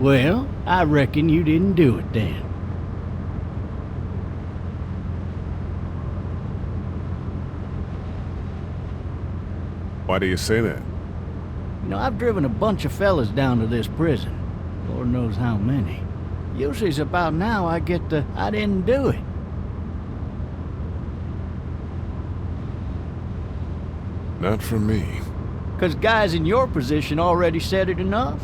Well, I reckon you didn't do it then. Why do you say that? You know, I've driven a bunch of fellas down to this prison. Lord knows how many. Usually it's about now I get the, I didn't do it. Not for me. 'Cause guys in your position already said it enough.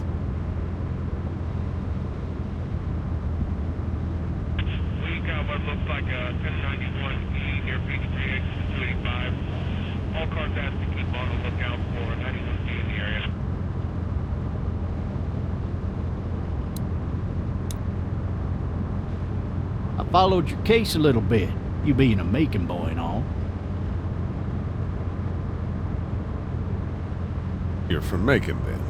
We got what looks like a 1091E near Peachtree, exit 285. All cars asked to keep on the lookout for an 91C in the area. I followed your case a little bit, you being a Macon boy and all. You're from Macon, then?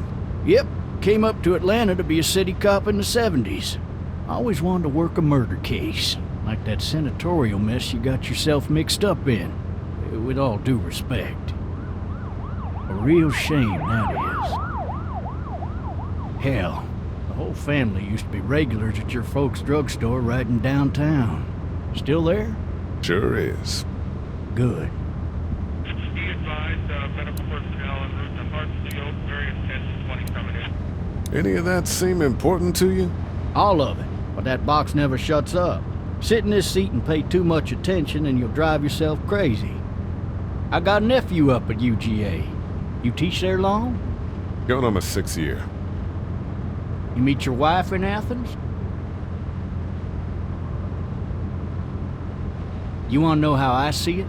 Yep, came up to Atlanta to be a city cop in the 70s. I always wanted to work a murder case, like that senatorial mess you got yourself mixed up in. With all due respect. A real shame, that is. Hell, the whole family used to be regulars at your folks' drugstore right in downtown. Still there? Sure is. Good. Be advised, medical personnel en route to Hartsfield, various 10-20 coming in. Any of that seem important to you? All of it, but that box never shuts up. Sit in this seat and pay too much attention and you'll drive yourself crazy. I got a nephew up at UGA. You teach there long? Going on my 6th year. You meet your wife in Athens? You want to know how I see it?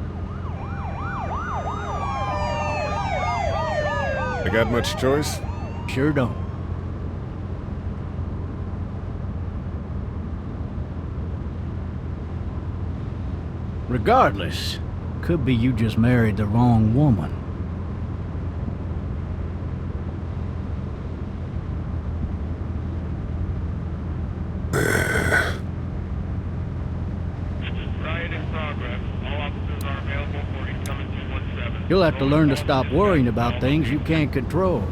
I got much choice? Sure don't. Regardless, could be you just married the wrong woman. Riot in progress. All officers are available for incoming 217. You'll have to learn to stop worrying about things you can't control.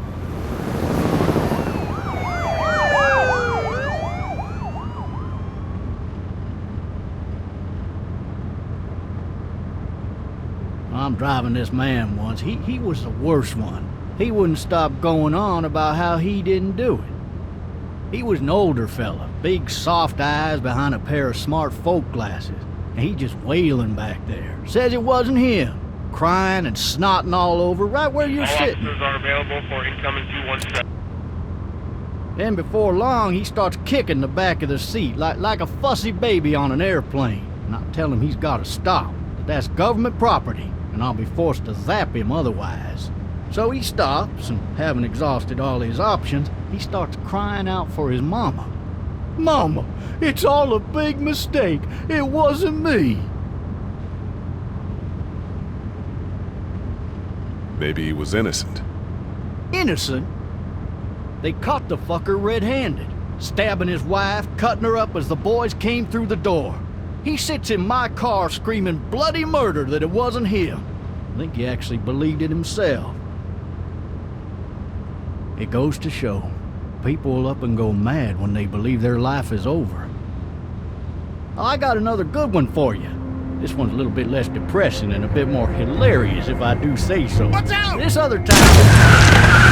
I'm driving this man once. He was the worst one. He wouldn't stop going on about how he didn't do it. He was an older fella, big soft eyes behind a pair of smart folk glasses. And he just wailing back there. Says it wasn't him. Crying and snotting all over right where you're All sitting. officers are available for incoming 217. Then before long, he starts kicking the back of the seat like a fussy baby on an airplane. And I tell him he's got to stop, that that's government property, and I'll be forced to zap him otherwise. So he stops, and having exhausted all his options, he starts crying out for his mama. Mama, it's all a big mistake. It wasn't me. Maybe he was innocent. Innocent? They caught the fucker red-handed, stabbing his wife, cutting her up as the boys came through the door. He sits in my car screaming bloody murder that it wasn't him. I think he actually believed it himself. It goes to show, people will up and go mad when they believe their life is over. Oh, I got another good one for you. This one's a little bit less depressing and a bit more hilarious, if I do say so. Watch out! This other time...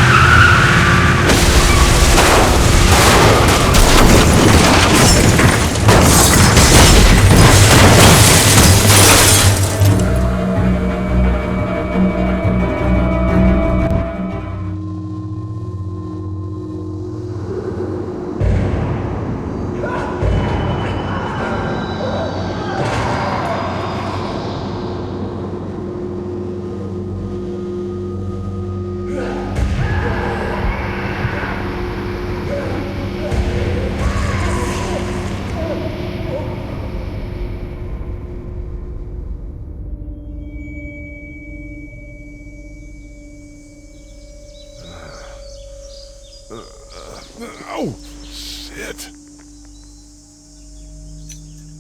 Oh, shit.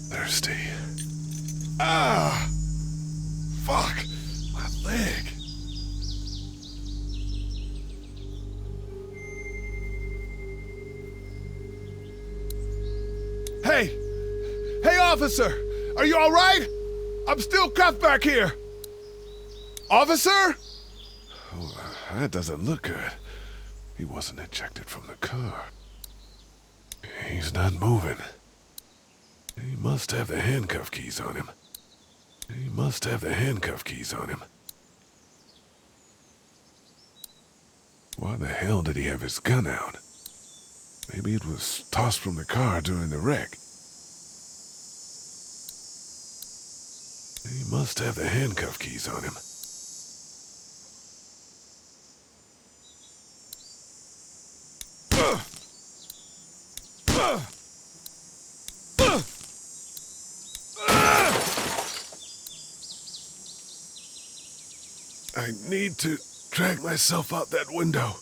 Thirsty. Ah! Fuck! My leg. Hey! Hey, officer! Are you all right? I'm still cuffed back here! Officer? Oh, that doesn't look good. He wasn't ejected from the car. He's not moving. He must have the handcuff keys on him. He must have the handcuff keys on him. Why the hell did he have his gun out? Maybe it was tossed from the car during the wreck. He must have the handcuff keys on him. I need to drag myself out that window.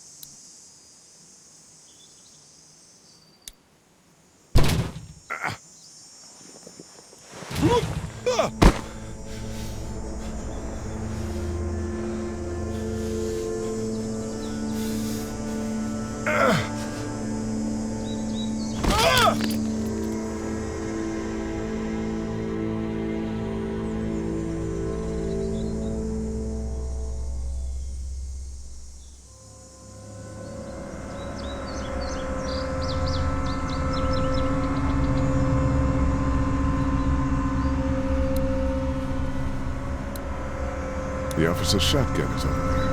The officer's shotgun is over there.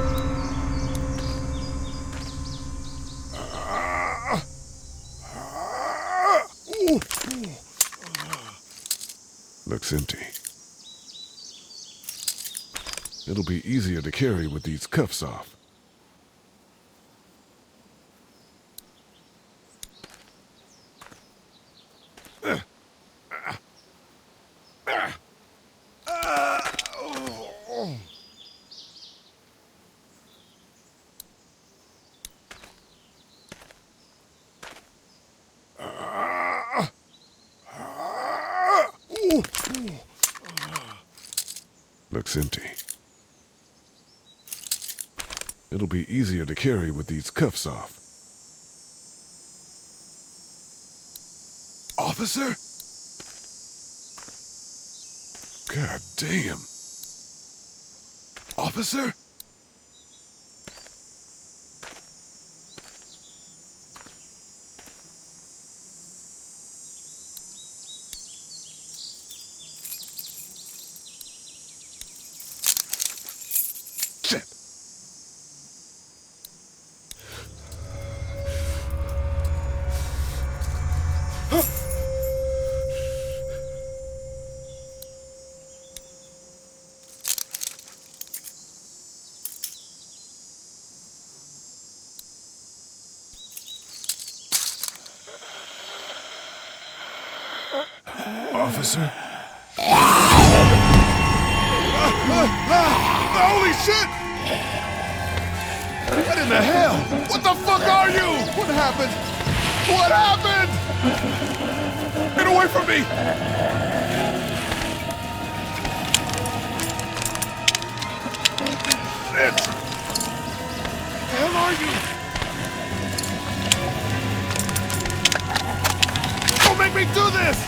Looks empty. It'll be easier to carry with these cuffs off. Looks empty. It'll be easier to carry with these cuffs off. Officer? God damn. Officer? Shit. Officer? Holy shit! What in the hell? What the fuck are you? What happened? What happened? Get away from me! Shit! What the hell are you? Don't make me do this!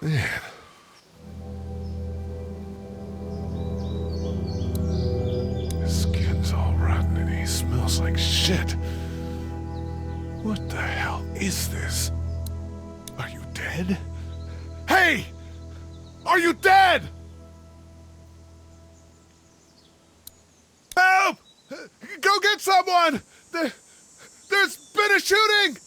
Man. His skin's all rotten and he smells like shit. What the hell is this? Are you dead? Hey! Are you dead? Help! Go get someone! There's been a shooting!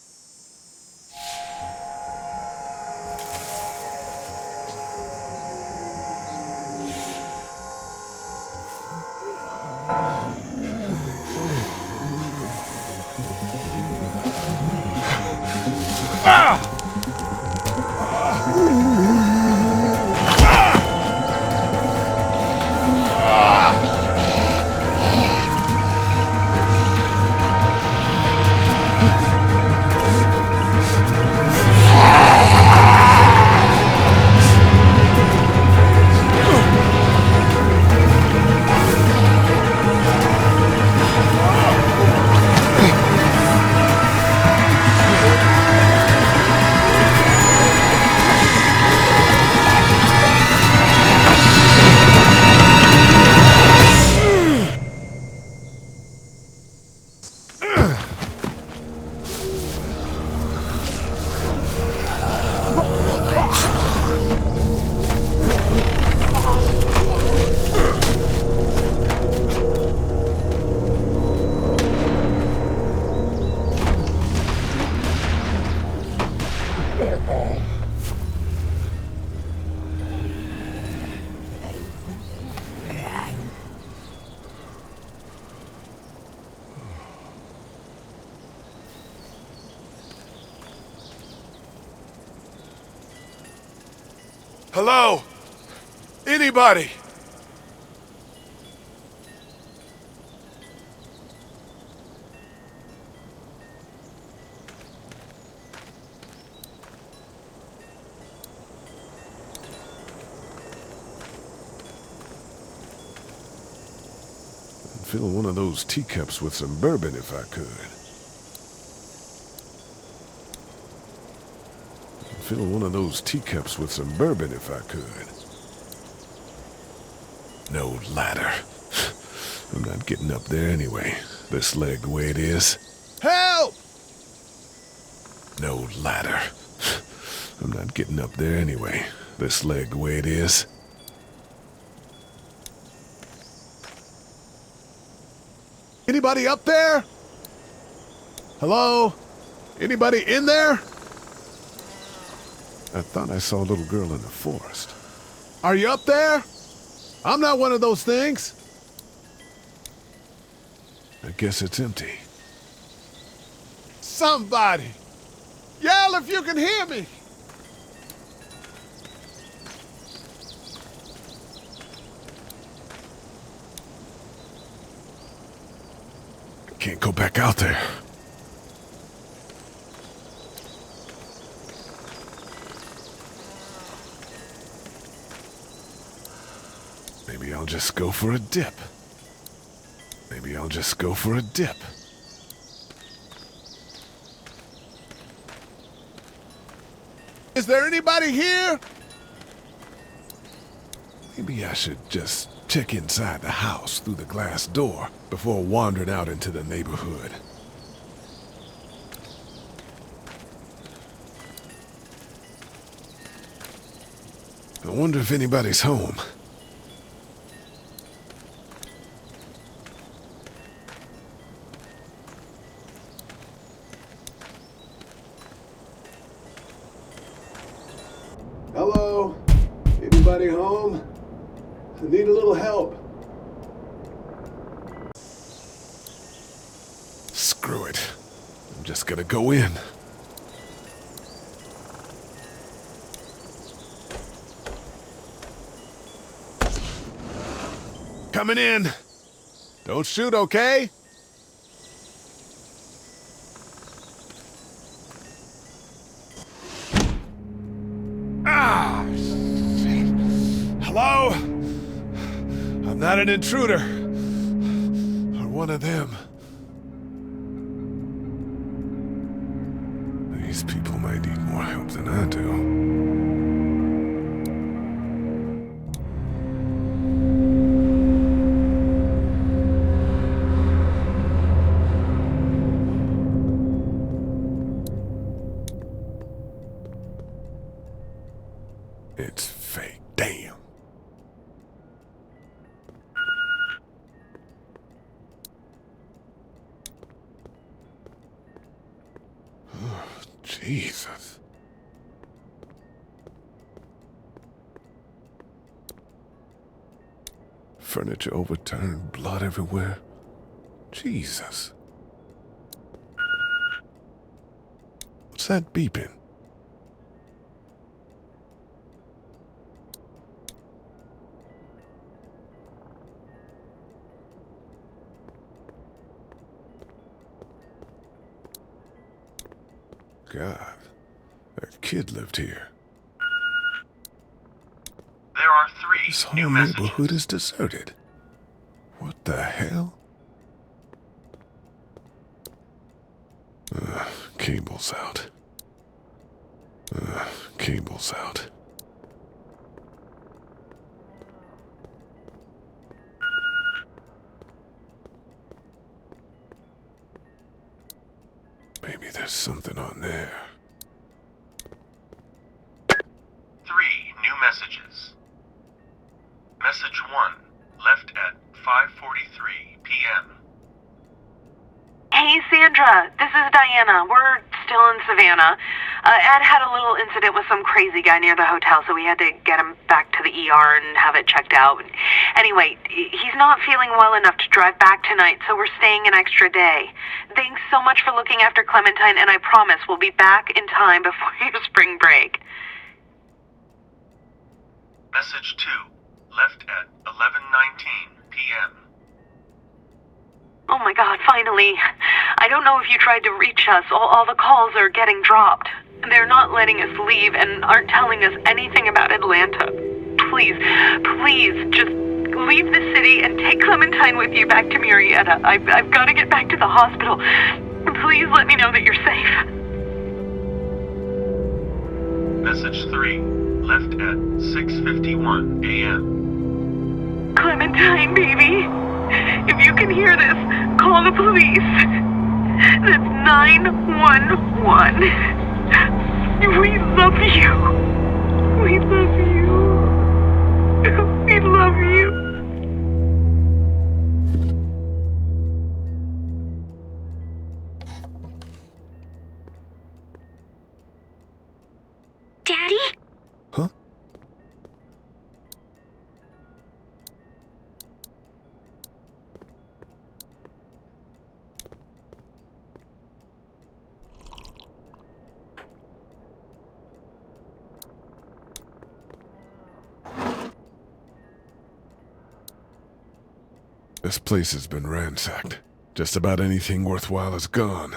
Hello? Anybody? I'd fill one of those teacups with some bourbon if I could. Fill one of those teacups with some bourbon if I could. No ladder. I'm not getting up there anyway. This leg the way it is. Help! No ladder. I'm not getting up there anyway. This leg the way it is. Anybody up there? Hello? Anybody in there? I thought I saw a little girl in the forest. Are you up there? I'm not one of those things. I guess it's empty. Somebody! Yell if you can hear me! I can't go back out there. Maybe I'll just go for a dip. Maybe I'll just go for a dip. Is there anybody here? Maybe I should just check inside the house through the glass door before wandering out into the neighborhood. I wonder if anybody's home. Hello? Anybody home? I need a little help. Screw it. I'm just gonna go in. Coming in. Don't shoot, okay? Ah, shit. Hello? I'm not an intruder. Or one of them. These people might need more help than I do. It's fake. Damn. Oh, Jesus. Furniture overturned, blood everywhere. Jesus. What's that beeping? God, that kid lived here. There are 3 This new whole messages. neighborhood is deserted. What the hell? Cable's out. Cable's out. Maybe there's something on there. 3 new messages. Message 1, left at 5:43 p.m. Hey, Sandra, this is Diana. We're still in Savannah. Ed had a little incident with some crazy guy near the hotel, so we had to get him back to the ER and have it checked out. Anyway, he's not feeling well enough to drive back tonight, so we're staying an extra day. Thanks so much for looking after Clementine, and I promise we'll be back in time before your spring break. Message 2, left at 11:19 p.m. Oh my God, finally. I don't know if you tried to reach us. All the calls are getting dropped. They're not letting us leave and aren't telling us anything about Atlanta. Please, just leave the city and take Clementine with you back to Murrieta. I've got to get back to the hospital. Please let me know that you're safe. Message 3, left at 6:51 a.m. Clementine, baby. If you can hear this, call the police. That's 911. We love you. We love you. We love you. Daddy? Huh? This place has been ransacked. Just about anything worthwhile is gone.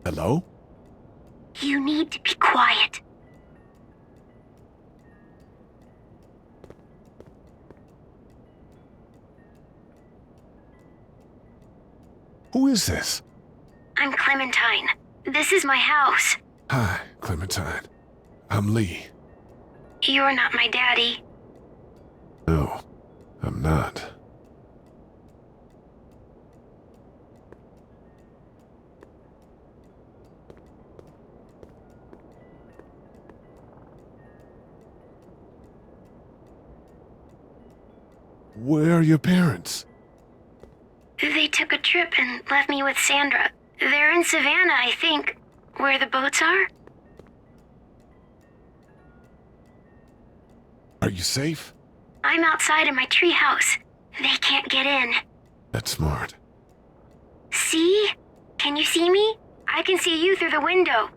Hello? You need to be quiet. Who is this? I'm Clementine. This is my house. Hi, Clementine. I'm Lee. You're not my daddy. No, I'm not. Where are your parents? They took a trip and left me with Sandra. They're in Savannah, I think. Where the boats are? Are you safe? I'm outside in my treehouse. They can't get in. That's smart. See? Can you see me? I can see you through the window.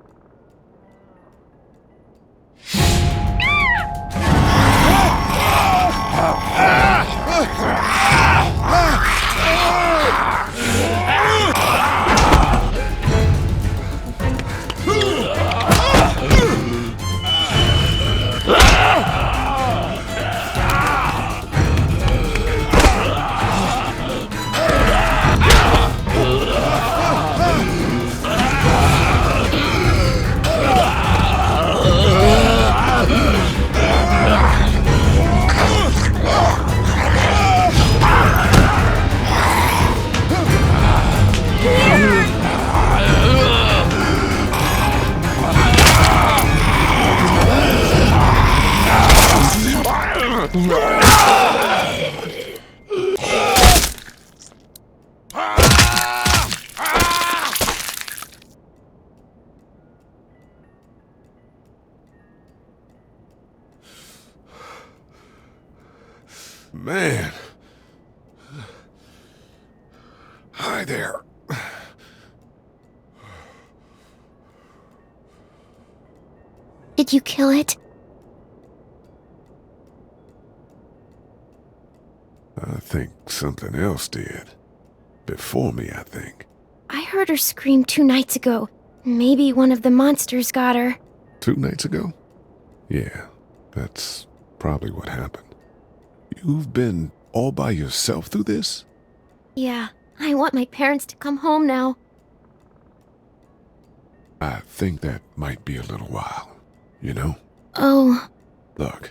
Man. Hi there. Did you kill it? I think something else did. Before me, I think. I heard her scream 2 nights ago. Maybe one of the monsters got her. 2 nights ago? Yeah, that's probably what happened. You've been all by yourself through this? Yeah, I want my parents to come home now. I think that might be a little while, you know? Oh, Look,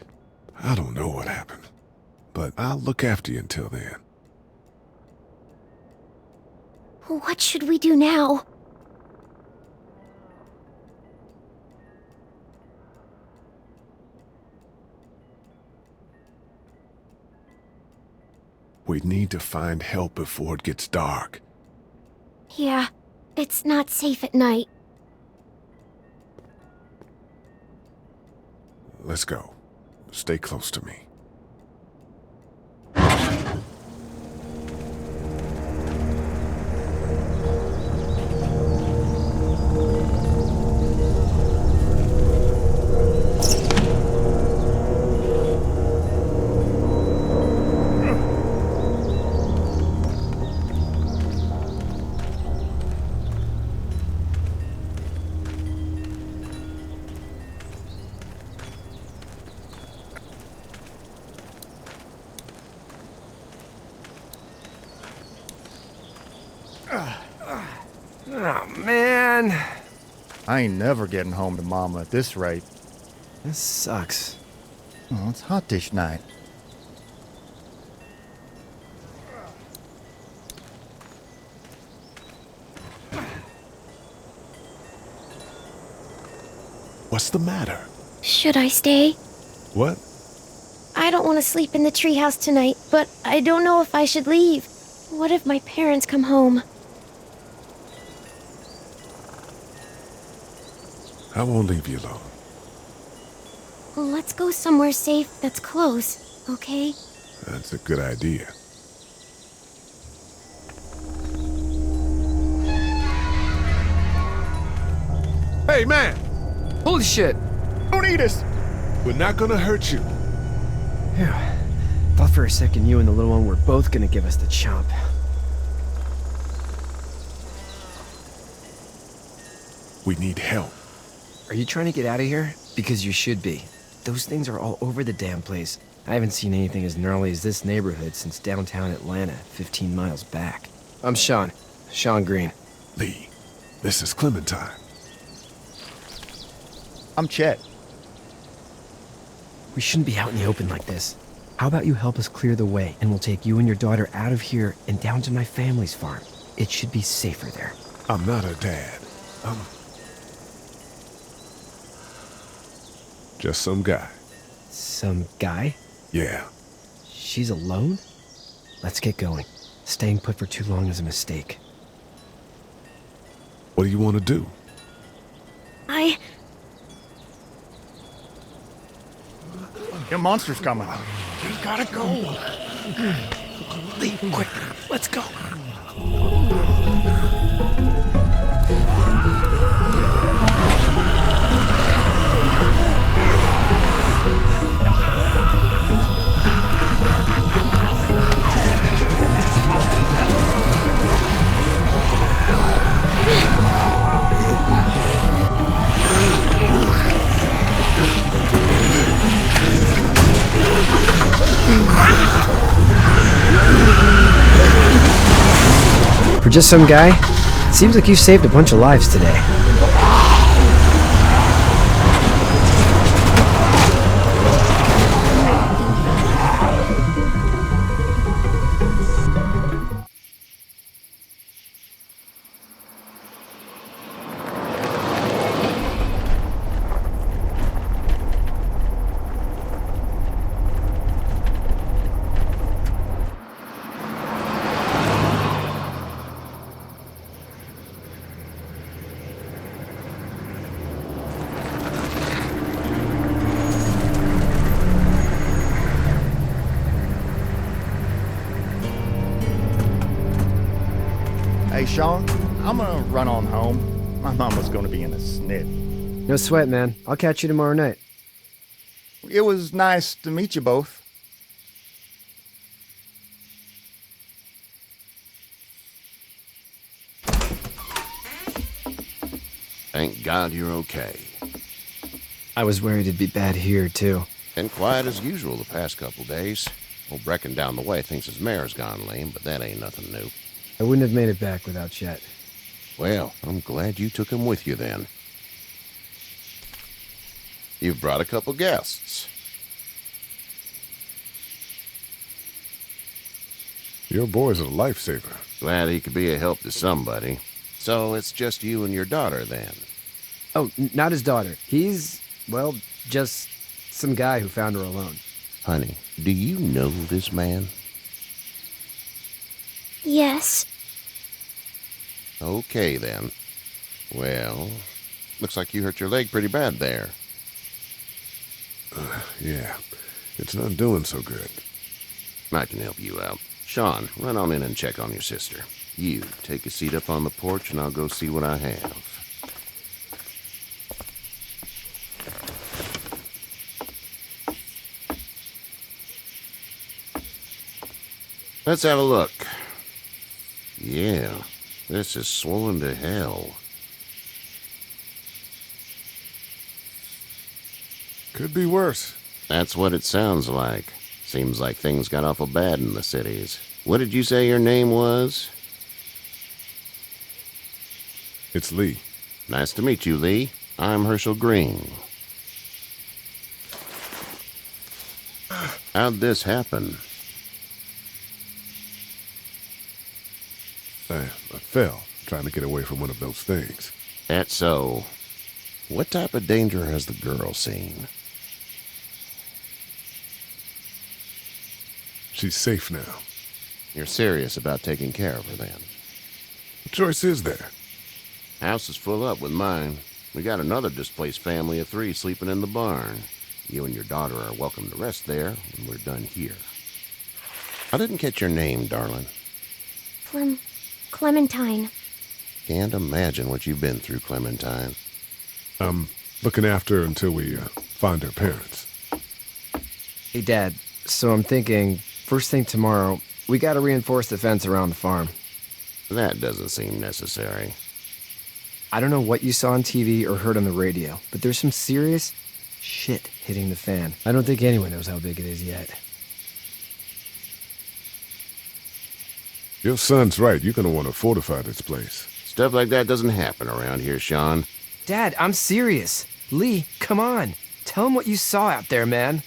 I don't know what happened, but I'll look after you until then. what should we do now? We need to find help before it gets dark. Yeah, it's not safe at night. Let's go. Stay close to me. Oh, man. I ain't never getting home to Mama at this rate. This sucks. Oh, it's hot dish night. What's the matter? Should I stay? What? I don't want to sleep in the treehouse tonight, but I don't know if I should leave. What if my parents come home? I won't leave you alone. Let's go somewhere safe that's close, okay? That's a good idea. Hey, man! Holy shit. Don't eat us! We're not gonna hurt you. Phew. Thought for a second you and the little one were both gonna give us the chomp. We need help. Are you trying to get out of here? Because you should be. Those things are all over the damn place. I haven't seen anything as gnarly as this neighborhood since downtown Atlanta, 15 miles back. I'm Sean. Sean Green. Lee, this is Clementine. I'm Chet. We shouldn't be out in the open like this. How about you help us clear the way, and we'll take you and your daughter out of here and down to my family's farm. It should be safer there. I'm not her dad. I'm just some guy. Some guy? Yeah. She's alone? Let's get going. Staying put for too long is a mistake. What do you want to do? Your monster's coming. We gotta go. Lee, quick, let's go. For just some guy, seems like you saved a bunch of lives today. Hey, Sean, I'm gonna run on home. My mama's gonna be in a snit. No sweat, man. I'll catch you tomorrow night. It was nice to meet you both. Thank God you're okay. I was worried it'd be bad here, too. Been quiet as usual the past couple days. Old Brecken down the way thinks his mare's gone lame, but that ain't nothing new. I wouldn't have made it back without Chet. Well, I'm glad you took him with you then. You've brought a couple guests. Your boy's a lifesaver. Glad he could be a help to somebody. So it's just you and your daughter, then? Oh, not his daughter. He's, well, just some guy who found her alone. Honey, do you know this man? Yes. Okay, then. Well, looks like you hurt your leg pretty bad there. Yeah, it's not doing so good. I can help you out. Sean, run on in and check on your sister. You, take a seat up on the porch and I'll go see what I have. Let's have a look. Yeah, this is swollen to hell. Could be worse. That's what it sounds like. Seems like things got awful bad in the cities. What did you say your name was? It's Lee. Nice to meet you, Lee. I'm Herschel Green. How'd this happen? I fell, trying to get away from one of those things. That's so. What type of danger has the girl seen? She's safe now. You're serious about taking care of her, then? What choice is there? House is full up with mine. We got another displaced family of 3 sleeping in the barn. You and your daughter are welcome to rest there when we're done here. I didn't catch your name, darling. Clementine. Can't imagine what you've been through, Clementine. I'm looking after her until we find her parents. Hey, Dad, so I'm thinking, first thing tomorrow, we gotta reinforce the fence around the farm. That doesn't seem necessary. I don't know what you saw on TV or heard on the radio, but there's some serious shit hitting the fan. I don't think anyone knows how big it is yet. Your son's right. You're gonna want to fortify this place. Stuff like that doesn't happen around here, Sean. Dad, I'm serious. Lee, come on. Tell him what you saw out there, man.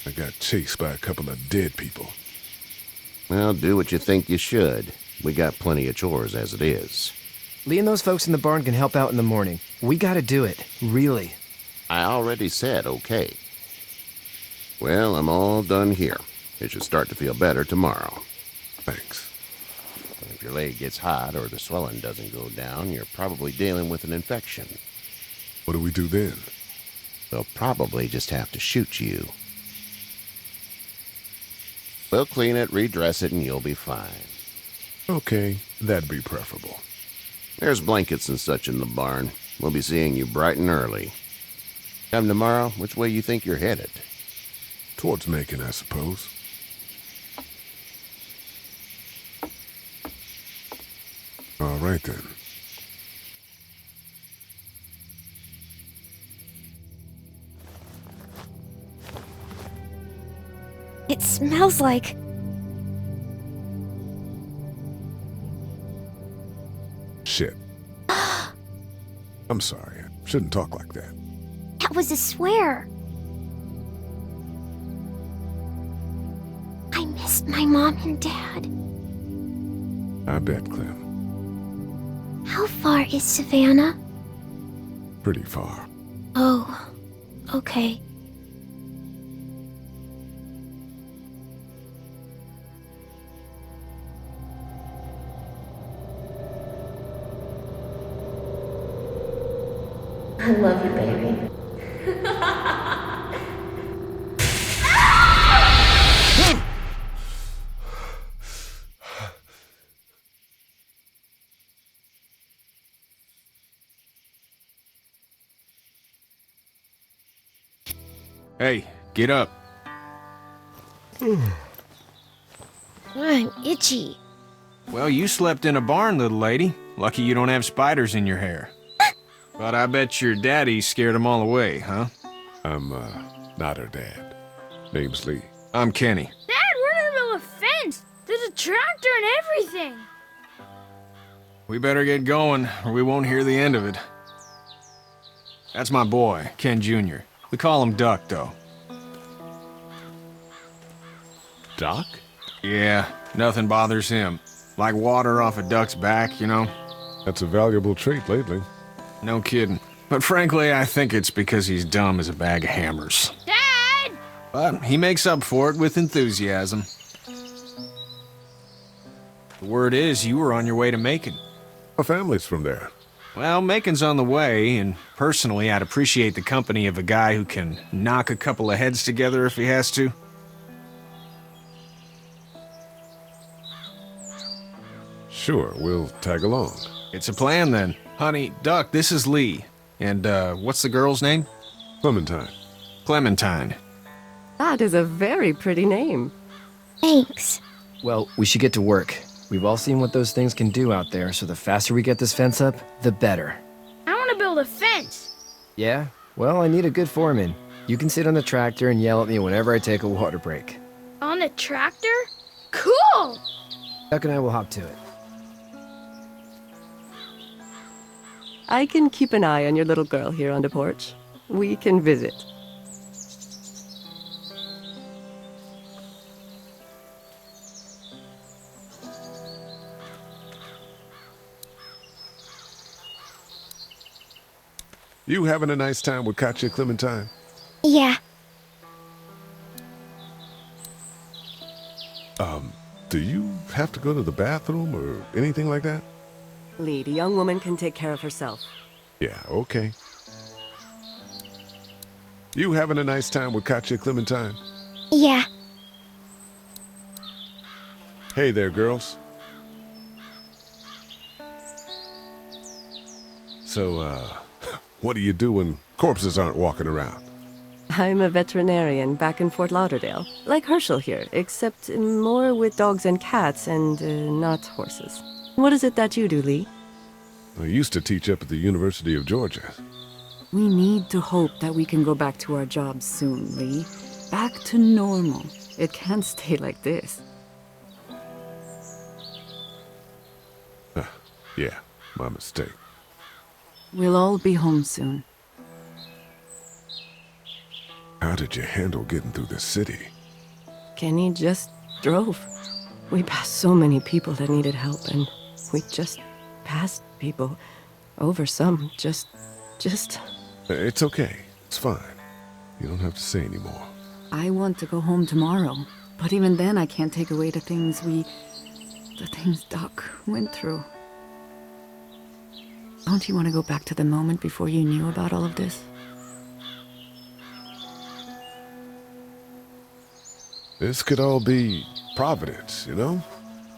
I got chased by a couple of dead people. Well, do what you think you should. We got plenty of chores as it is. Lee and those folks in the barn can help out in the morning. We gotta do it. Really. I already said okay. Well, I'm all done here. It should start to feel better tomorrow. Thanks. If your leg gets hot or the swelling doesn't go down, you're probably dealing with an infection. What do we do then? They'll probably just have to shoot you. We'll clean it, redress it, and you'll be fine. Okay, that'd be preferable. There's blankets and such in the barn. We'll be seeing you bright and early. Come tomorrow, which way you think you're headed? Towards Macon, I suppose. All right, then. It smells like... Shit. I'm sorry. I shouldn't talk like that. That was a swear. I missed my mom and dad. I bet, Clem. How far is Savannah? Pretty far. Oh, okay. I love you, baby. Hey, get up. I'm itchy. Well, you slept in a barn, little lady. Lucky you don't have spiders in your hair. But I bet your daddy scared them all away, huh? I'm, not her dad. Name's Lee. I'm Kenny. Dad, we're in the middle of a fence. There's a tractor and everything. We better get going, or we won't hear the end of it. That's my boy, Ken Jr. We call him Duck, though. Doc? Yeah, nothing bothers him. Like water off a duck's back, you know? That's a valuable trait lately. No kidding. But frankly, I think it's because he's dumb as a bag of hammers. Dad! But he makes up for it with enthusiasm. The word is you were on your way to Macon. Our family's from there. Well, Macon's on the way, and personally, I'd appreciate the company of a guy who can knock a couple of heads together if he has to. Sure, we'll tag along. It's a plan, then. Honey, Duck, this is Lee. And, what's the girl's name? Clementine. Clementine. That is a very pretty name. Thanks. Well, we should get to work. We've all seen what those things can do out there, so the faster we get this fence up, the better. I want to build a fence. Yeah? Well, I need a good foreman. You can sit on the tractor and yell at me whenever I take a water break. On a tractor? Cool! Duck and I will hop to it. I can keep an eye on your little girl here on the porch. We can visit. You having a nice time with Katya, Clementine? Yeah. Do you have to go to the bathroom or anything like that? Lee, the young woman can take care of herself. Yeah, okay. You having a nice time with Katya, Clementine? Yeah. Hey there, girls. So, what do you do when corpses aren't walking around? I'm a veterinarian back in Fort Lauderdale. Like Herschel here, except more with dogs and cats and not horses. What is it that you do, Lee? I used to teach up at the University of Georgia. We need to hope that we can go back to our jobs soon, Lee. Back to normal. It can't stay like this. Yeah, my mistake. We'll all be home soon. How did you handle getting through the city? Kenny just drove. We passed so many people that needed help, and we just passed people. Over some, just... It's okay. It's fine. You don't have to say anymore. I want to go home tomorrow, but even then I can't take away the things Doc went through. Don't you want to go back to the moment before you knew about all of this? This could all be Providence, you know?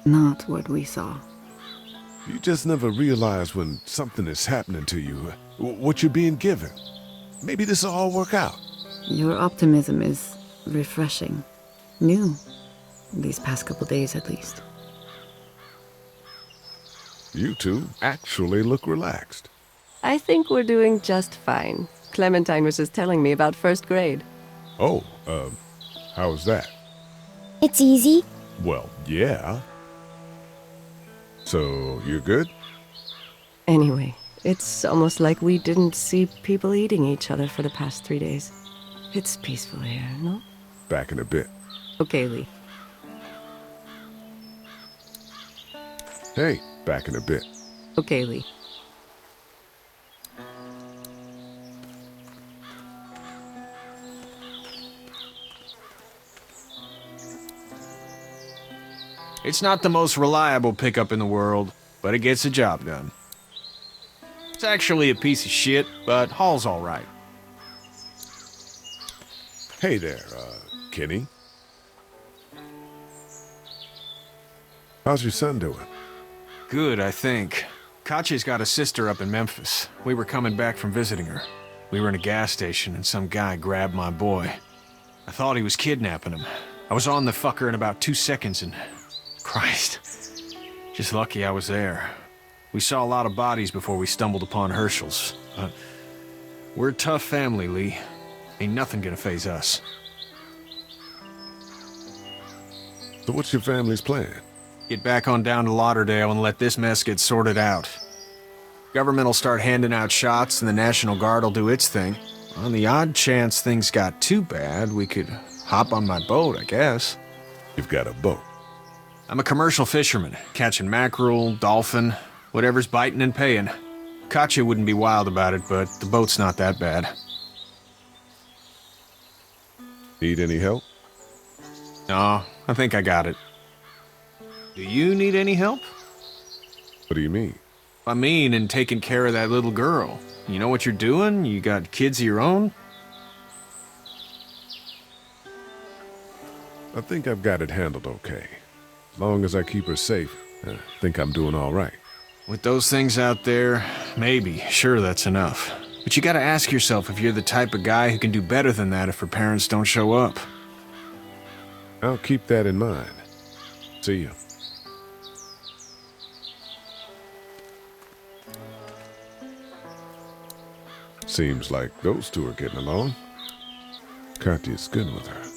Not what we saw. You just never realize when something is happening to you, what you're being given. Maybe this will all work out. Your optimism is refreshing. New. These past couple days, at least. You two actually look relaxed. I think we're doing just fine. Clementine was just telling me about first grade. Oh, how was that? It's easy. Well, yeah. So, you're good? Anyway, it's almost like we didn't see people eating each other for the past 3 days. It's peaceful here, no? Back in a bit. Okay, Lee. Hey, back in a bit. Okay, Lee. It's not the most reliable pickup in the world, but it gets the job done. It's actually a piece of shit, but haul's all right. Hey there, Kenny. How's your son doing? Good, I think. Katya's got a sister up in Memphis. We were coming back from visiting her. We were in a gas station and some guy grabbed my boy. I thought he was kidnapping him. I was on the fucker in about 2 seconds and... Christ. Just lucky I was there. We saw a lot of bodies before we stumbled upon Herschel's. We're a tough family, Lee. Ain't nothing gonna faze us. So what's your family's plan? Get back on down to Lauderdale and let this mess get sorted out. Government will start handing out shots and the National Guard will do its thing. On the odd chance things got too bad, we could hop on my boat, I guess. You've got a boat. I'm a commercial fisherman, catching mackerel, dolphin, whatever's biting and paying. Katya wouldn't be wild about it, but the boat's not that bad. Need any help? No, I think I got it. Do you need any help? What do you mean? I mean, in taking care of that little girl. You know what you're doing? You got kids of your own? I think I've got it handled okay. As long as I keep her safe, I think I'm doing all right. With those things out there, maybe. Sure, that's enough. But you gotta ask yourself if you're the type of guy who can do better than that if her parents don't show up. I'll keep that in mind. See you. Seems like those two are getting along. Katya's good with her.